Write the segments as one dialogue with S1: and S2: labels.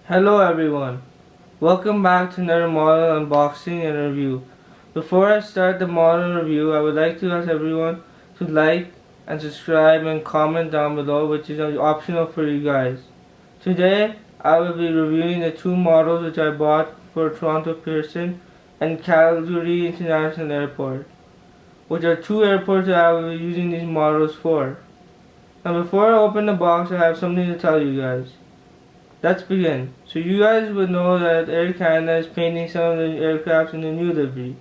S1: Hello everyone, welcome back to another model unboxing and review. Before I start the model review, I would like to ask everyone to like and subscribe and comment down below, which is optional for you guys. Today I will be reviewing the two models which I bought for Toronto Pearson and Calgary International Airport, which are two airports that I will be using these models for. Now before I open the box, I have something to tell you guys. Let's begin. So you guys would know that Air Canada is painting some of the aircraft in the new livery.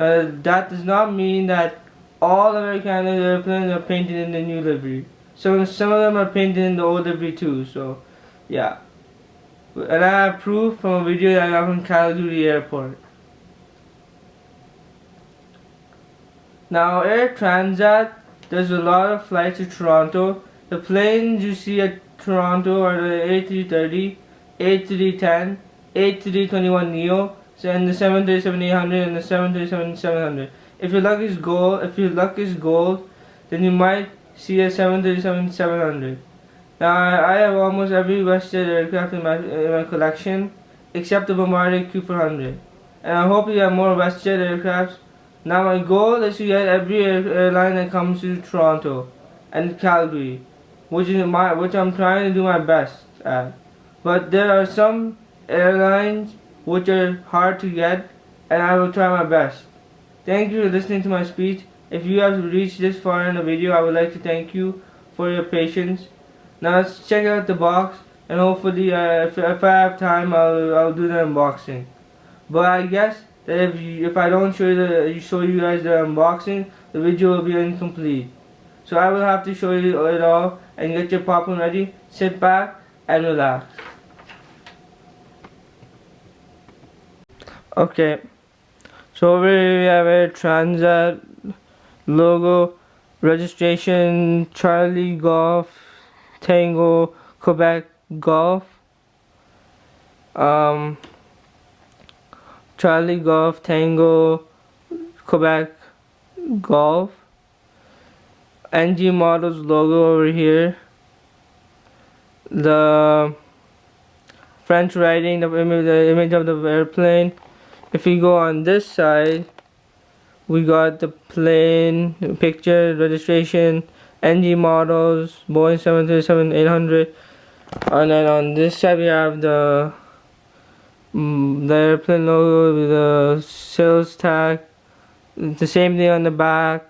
S1: Now that does not mean that all of Air Canada's airplanes are painted in the new livery. Some of them are painted in the old livery too. So yeah. And I have proof from a video that I got from Calgary Airport. Now Air Transat does a lot of flights to Toronto. The planes you see at Toronto are the A330, A310, A321neo, and the 737-800 and the 737-700. If your luck is gold, then you might see a 737-700. Now I have almost every WestJet aircraft in my collection, except the Bombardier Q400, and I hope you have more WestJet aircraft. Now my goal is to get every airline that comes to Toronto and Calgary, which I'm trying to do my best at. But there are some airlines which are hard to get, and I will try my best. Thank you for listening to my speech. If you have reached this far in the video, I would like to thank you for your patience. Now let's check out the box, and hopefully if I have time, I'll do the unboxing. But I guess that if I don't show you guys the unboxing, the video will be incomplete. So I will have to show you it all, and get your popcorn ready, sit back and relax. Okay, so over here we have a Transat logo, registration Charlie Golf Tango Quebec Golf, Charlie Golf Tango Quebec Golf, NG Models logo over here, the French writing, the image of the airplane. If we go on this side, we got the plane picture, registration, NG Models, Boeing 737-800, and then on this side we have the airplane logo, the sales tag, the same thing on the back.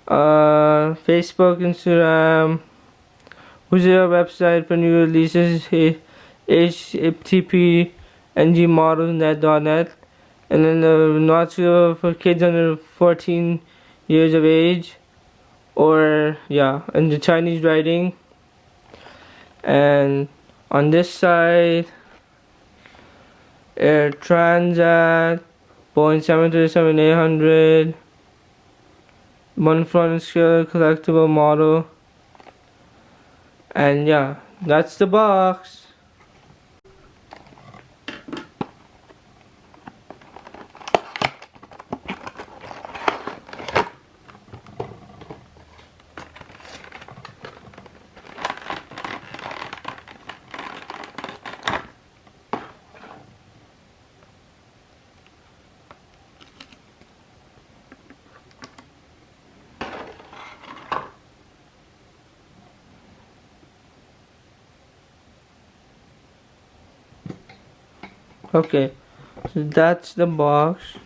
S1: Facebook, Instagram, which is our website for new releases, http ngmodelsnet.net, and then the not sure for kids under 14 years of age, or yeah, and the Chinese writing. And on this side, Air Transat, Boeing 737-800, one front scale collectible model, and yeah, that's the box. Okay, so that's the box.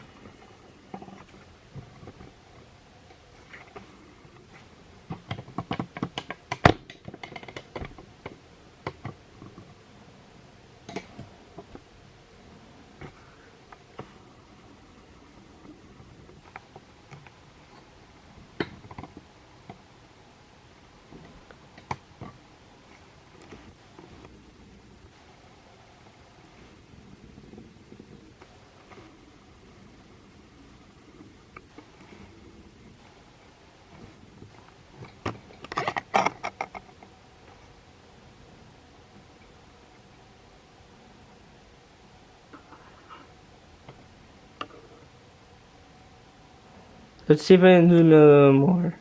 S1: Let's see if I can do a little more.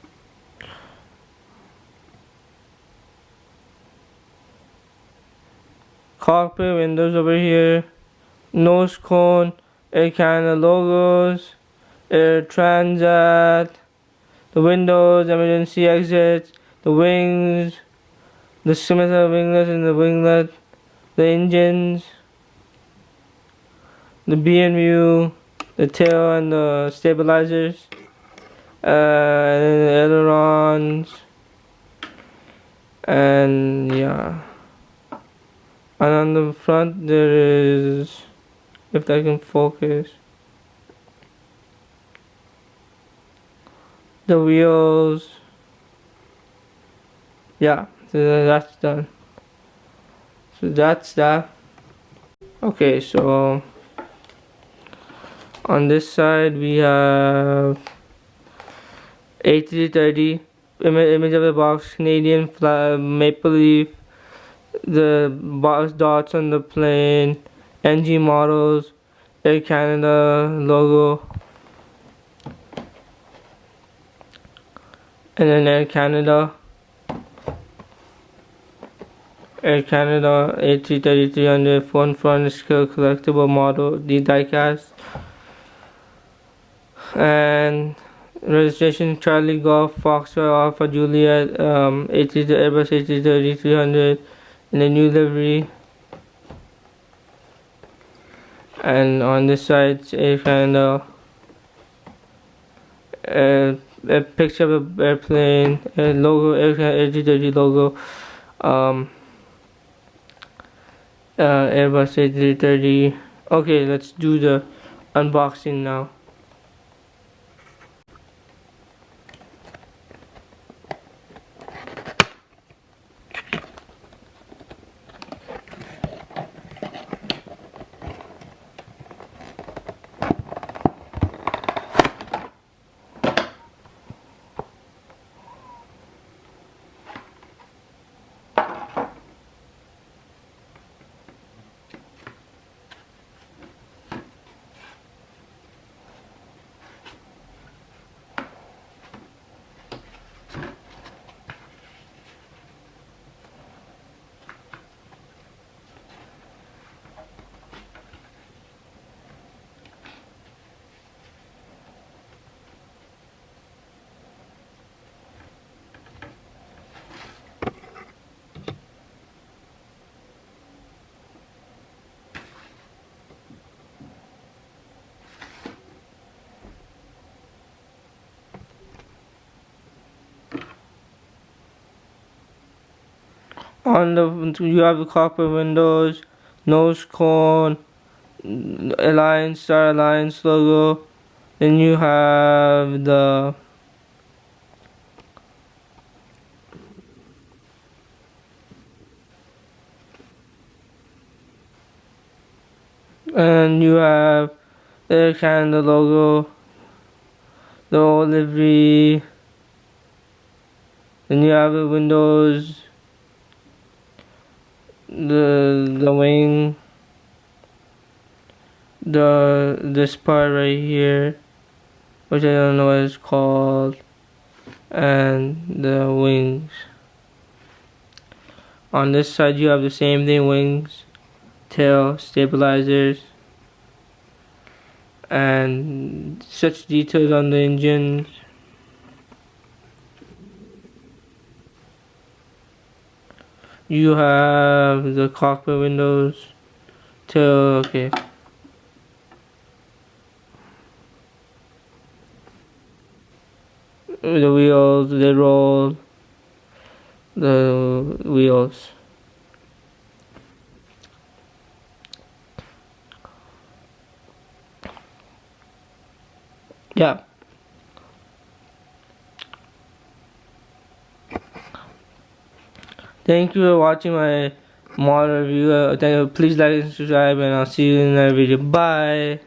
S1: cockpit windows over here, nose cone, Air Canada logos, Air Transat, the windows, emergency exits, the wings, the Smith winglet and the winglet, the engines, the BMU, the tail and the stabilizers, and the ailerons, and yeah. And on the front there is, if I can focus, the wheels. Yeah, so that's done. So that's that. Okay, so on this side we have A330, image of the box, Canadian flag, maple leaf, the box dots on the plane, NG models, Air Canada logo, and then Air Canada A330-300 front scale collectible model, the diecast, and registration Charlie Golf Foxtrot Alpha Juliet, Airbus A330-300 in a new livery. And on this side, Air Canada, a picture of an airplane, a logo, Air Canada A330 logo, Airbus A330. Okay, let's do the unboxing now. On the, you have the cockpit windows, nose cone, Alliance, Star Alliance logo. Then you have the you have the Air Canada logo, the old livery. Then you have the windows, the wing, this part right here, which I don't know what it's called, and the wings. On this side you have the same thing, wings, tail, stabilizers, and such details on the engines. You have the cockpit windows, tail, okay. The wheels, they roll, the wheels. Yeah. Thank you for watching my model review. Please like and subscribe, and I'll see you in another video. Bye.